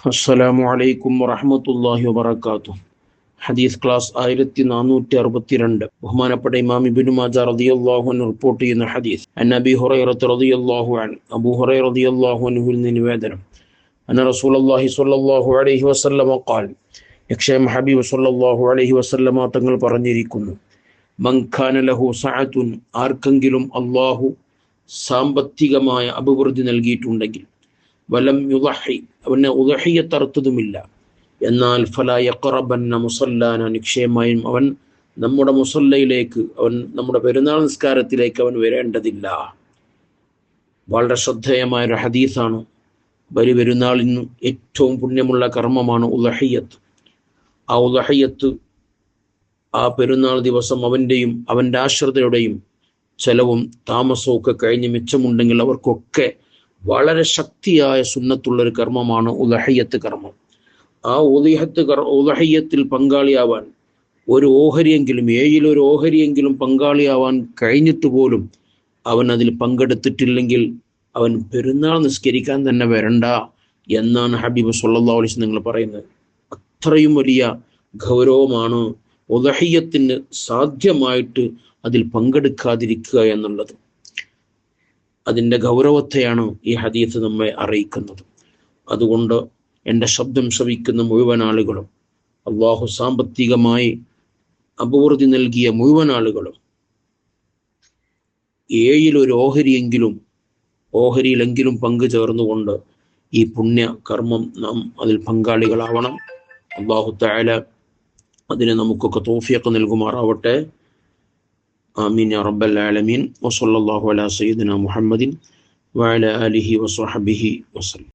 അസ്സലാമു അലൈക്കും വറഹ്മത്തുള്ളാഹി വബറകാതുഹു. ഹദീസ് ക്ലാസ് 1462. ബഹുമാനപ്പെട്ട ഇമാം ഇബ്നു മാജ റളിയല്ലാഹു അൻഹു റിപ്പോർട്ട് ചെയ്യുന്ന ഹദീസ്. അൻ അബീ ഹുറൈറ റളിയല്ലാഹു അൻഹു, അബൂ ഹുറൈറ റളിയല്ലാഹു അൻഹുവിൽ നിന്ന് നിവേദനം. അന്ന റസൂലുള്ളാഹി സ്വല്ലല്ലാഹു അലൈഹി വസല്ലമ ഖാൽ, നിശ്ചയം ഹബീബ് സ്വല്ലല്ലാഹു അലൈഹി വസല്ലമ തങ്ങൾ പറഞ്ഞിരിക്കുന്നു, മൻ കാന ലഹു സഅതുൻ, ആർക്കെങ്കിലും അല്ലാഹു സാമ്പത്തികമായ അഭിവൃദ്ധി നൽകിയിട്ടുണ്ടെങ്കിൽ, വലം യുളഹി, അവന് ഉളഹിയത്ത് അറുത്തതുമില്ല, എന്നാൽ ഫലാ യഖറബന്ന മുസല്ലാന, നിശ്ചയമായും അവൻ നമ്മുടെ മുസല്ലയിലേക്ക്, അവൻ നമ്മുടെ പെരുന്നാൾ നിസ്കാരത്തിലേക്ക് അവൻ വരേണ്ടതില്ല. വളരെ ശ്രദ്ധേയമായൊരു ഹദീസാണ്. പെരുന്നാളിന് ഏറ്റവും പുണ്യമുള്ള കർമ്മമാണ് ഉളഹിയത്ത്. ആ ഉളഹിയത്ത്, ആ പെരുന്നാൾ ദിവസം അവൻ്റെയും അവൻ്റെ ആശ്രിതരുടെയും ചെലവും താമസവും ഒക്കെ കഴിഞ്ഞ് മിച്ചമുണ്ടെങ്കിൽ അവർക്കൊക്കെ വളരെ ശക്തിയായ സുന്നത്തുള്ളൊരു കർമ്മമാണ് ഉളഹിയത്ത് കർമ്മം. ആ ഉളഹിയത്തിൽ പങ്കാളിയാവാൻ ഒരു ഓഹരിയെങ്കിലും, ഏഴിലൊരു ഓഹരിയെങ്കിലും പങ്കാളിയാവാൻ കഴിഞ്ഞിട്ട് പോലും അവൻ അതിൽ പങ്കെടുത്തിട്ടില്ലെങ്കിൽ അവൻ പെരുന്നാൾ നിസ്കരിക്കാൻ തന്നെ വരണ്ട എന്നാണ് ഹബീബ് സല്ലല്ലാഹു അലൈഹി വസല്ലം നിങ്ങൾ പറയുന്നത്. അത്രയും വലിയ ഗൗരവമാണ് ഉളഹിയത്തിന് സാധ്യമായിട്ട് അതിൽ പങ്കെടുക്കാതിരിക്കുക എന്നുള്ളത്. അതിൻ്റെ ഗൗരവത്തെയാണ് ഈ ഹദീസ് നമ്മെ അറിയിക്കുന്നത്. അതുകൊണ്ട് എൻ്റെ ശബ്ദം ശ്രവിക്കുന്ന മുഴുവൻ ആളുകളും, അള്ളാഹു സാമ്പത്തികമായി അഭിവൃദ്ധി നൽകിയ മുഴുവൻ ആളുകളും ഏഴിലൊരു ഓഹരിയിലെങ്കിലും പങ്കു ചേർന്നുകൊണ്ട് ഈ പുണ്യ കർമ്മം നാം അതിൽ പങ്കാളികളാവണം. അല്ലാഹു തആല അതിന് നമുക്കൊക്കെ തൗഫീഖ് നൽകുമാറാവട്ടെ. ആമീൻ യാ റബ്ബൽ ആലമീൻ. വസല്ലല്ലാഹു അലാ സയ്യിദിനാ മുഹമ്മദിൻ വഅലാ ആലിഹി വസഹ്ബിഹി വസല്ലം.